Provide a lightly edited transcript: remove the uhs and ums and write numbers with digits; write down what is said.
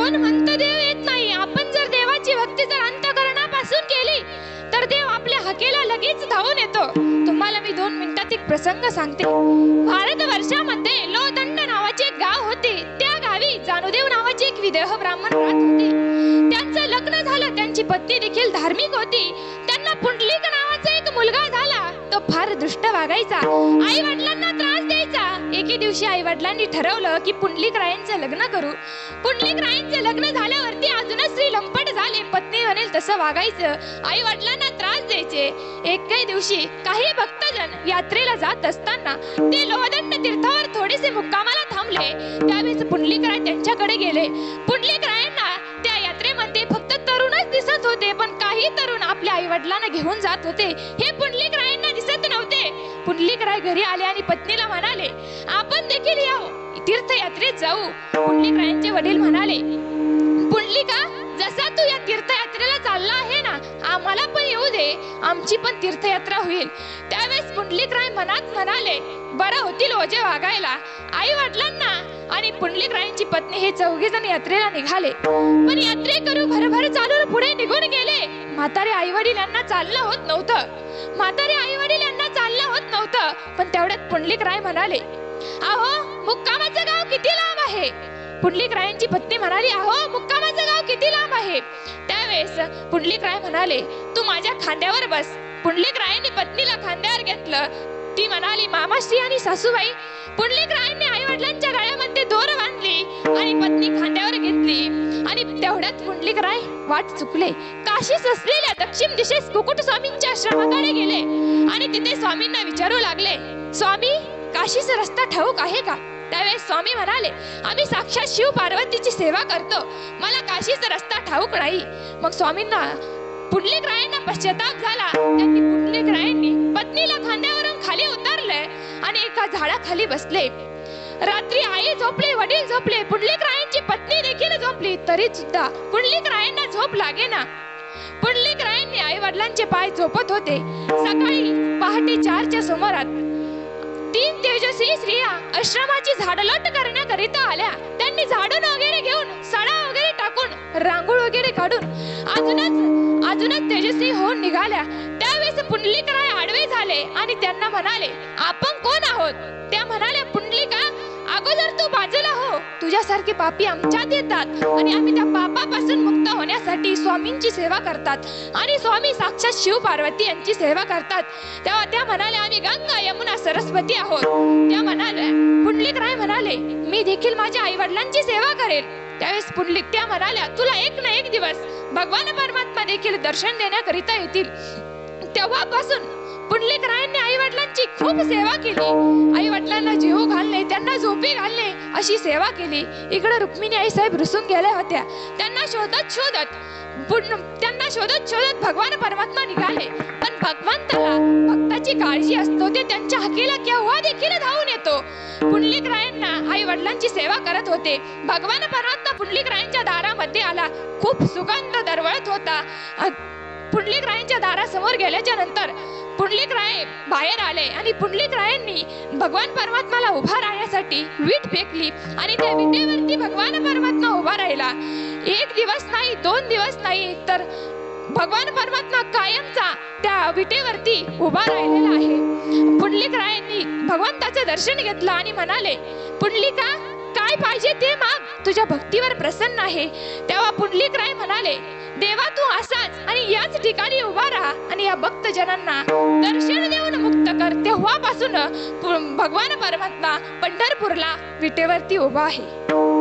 आपण म्हणतो देव येत नाही, आपण जर देवाची भक्ती जर अंतःकरणापासून केली तर देव आपल्या हाकेला लगेच धावून येतो. तुम्हाला मी 2 मिनिटात एक प्रसंग सांगते. भारतवर्षामध्ये लोहदंड नावाचे एक गाव होते. त्या गावी जानुदेव नावाचे एक विदेह ब्राह्मण राहत होते. त्यांचं लग्न झालं, त्यांची पत्नी देखील धार्मिक होती. त्यांना पुंडलिक नावाचा एक मुलगा झाला. तो फार दुष्ट वागायचा, आई वडिलांना त्रास द्यायचा. एके दिवशी आई वडिलांनी ठरवलं की पुंडलिक रायांचं लग्न करू. पुंडलिक रायांचं लग्न झाल्यावरती अजूनच स्त्री लंपट झाले. पत्नी म्हणेल तसं वागायचं, आई वडिलांना त्रास द्यायचे. एके दिवशी काही भक्तजन यात्रेला जात असताना ते लोहदंड तीर्थावर थोडेसे मुक्कामाला थांबले. त्यावेळेस पुंडलिक राय त्यांच्याकडे गेले. पुंडलिक रायांना त्या यात्रेमध्ये फक्त तरुणच दिसत होते, पण काही तरुण आपल्या आई वडिलांना घेऊन जात होते. हे पुंडलिक रायांना दिसत नव्हते. पुंडलिक राय घरी आले आणि पत्नीला म्हणाले, आपण देखील या तीर्थयात्रेत जाऊ. पुंडलिक रायांचे वडील म्हणाले, पुंडलिका, जसा तू या तीर्थयात्रेला चालला आहे ना, आम्हाला पण येऊ दे, आमची पण तीर्थयात्रा होईल. त्यावेळेस पुंडलिक राय मनात म्हणाले, बरं होतील ओझे वागायला. आई वडिलांना आणि पुंडलिक रायांची पत्नी हे 4 जण यात्रेला निघाले. पण यात्रे करू भरभर चालून पुढे निघून गेले. म्हातारे आई वडील यांना चालणं होत नव्हतं. पण तेवढ्यात पुंडलिक राय म्हणाले, अहो, मुक्कामाचं गाव किती लांब आहे? पुंडलिक रायांची पत्नी म्हणाली, अहो, मुक्कामाचं गाव किती लांब आहे? त्यावेळेस पुंडलिक राय म्हणाले, तू माझ्या खांद्यावर बस. पुंडलिक रायांनी पत्नीला खांद्यावर घेतलं. ती म्हणाली, मामाश्री आणि सासूबाई. पुंडलिक रायांनी आई वडिलांच्या गळ्यामध्ये दोर बांधली आणि पत्नी खांद्यावर घेतली. आणि तेवढ्यात पुंडलिक राय वाट चुकले. काशीस असलेल्या दक्षिण दिशेस कुकुट स्वामींच्या आश्रमाकडे गेले आणि तिथे स्वामींना विचारू लागले, स्वामी, काशीचा रस्ता ठाऊक आहे का? त्यावेळेस स्वामी म्हणाले, आम्ही साक्षात शिव पार्वतीची सेवा करतो, मला काशीचा रस्ता ठाऊक नाही. मग स्वामींना पुंडलिक रायांना पश्चाताप झाला. त्यांनी पुंडलिक रायांनी पत्नीला खांद्यावरून खाली उतरले आणि एका झाडाखाली बसले. रात्री आई झोपले, वडील झोपले, पुंडलिक रायांची पत्नी देखील झोपली, तरी सुद्धा पुंडलिक रायांना झोप लागेना. पुंडलिक रायांनी आई वडिलांचे पाय झोपत होते. सकाळी पहाटे 4च्या सुमारास 3 तेजस्वी स्त्रिया आश्रमाची झाडलोट करण्याकरिता आल्या. त्यांनी झाडून वगैरे घेऊन, सडा वगैरे टाकून, रांगोळ वगैरे काढून अजूनच तेजस्वी होऊन निघाल्या. त्यावेळेस पुंडलिक राय आडवे झाले आणि त्यांना म्हणाले, आपण कोण आहोत? त्या म्हणाल्या, पुंडलिका, अगोदर तू बाजूला हो. तुझ्यासारखे पापी आमच्यात येतात आणि आम्ही त्या पापापासून मुक्त होण्यासाठी स्वामींची सेवा करतात आणि स्वामी साक्षात शिव पार्वती यांची सेवा करतात. तेव्हा त्या म्हणाल्या, आम्ही गंगा, यमुना, सरस्वती आहोत. त्या म्हणाल्या, पुंडलिक राय म्हणाले, मी देखील माझ्या आई वडिलांची सेवा करेल. त्यावेळेस पुंडलिक त्या म्हणाल्या, तुला एक ना एक दिवस भगवान परमात्मा देखील दर्शन देण्याकरिता येतील. तेव्हापासून पुंडलिक रायांनी आई वडिलांची खूप सेवा केली. आई वडिलांना जेवू घालणे, त्यांना झोपी घालणे, अशी सेवा केली. इकडे रुक्मिणी आई साहेब रुसून गेल्या होत्या. त्यांना शोधत भगवान परमात्मा निघाले. पण भगवंताला भक्ताची काळजी असतो, ते त्यांच्या हाकेला केव्हा देखील धावून येतो. पुंडलिक रायांना आई वडिलांची सेवा करत होते. भगवान परमात्मा पुंडलिक रायांच्या दारामध्ये आला. खूप सुगंध दरवळत होता. पुंडलिक रायांच्या दारासमोर गेल्याच्या नंतर पुंडलिक राय बाहेर आले आणि पुंडलिक रायांनी भगवान परमात्माला उभा राहण्यासाठी वीट फेकली आणि त्या विटेवरती भगवान परमात्मा उभा राहिला. 1 दिवस नाही, 2 दिवस नाही, तर भगवान परमात्मा कायमचा त्या विटेवरती उभा राहिलेला आहे. पुंडलिक रायांनी भगवंताचं दर्शन घेतलं आणि म्हणाले, पुंडलिका, काय पाहिजे ते माग, तुझ्या भक्तीवर प्रसन्न आहे. तेव्हा पुंडलिक राय म्हणाले, देवा, तू असाच आणि याच ठिकाणी उभा राहा आणि या भक्तजनांना दर्शन देऊन मुक्त कर. तेव्हापासून भगवान परमात्मा पंढरपूरला विटेवरती उभा आहे.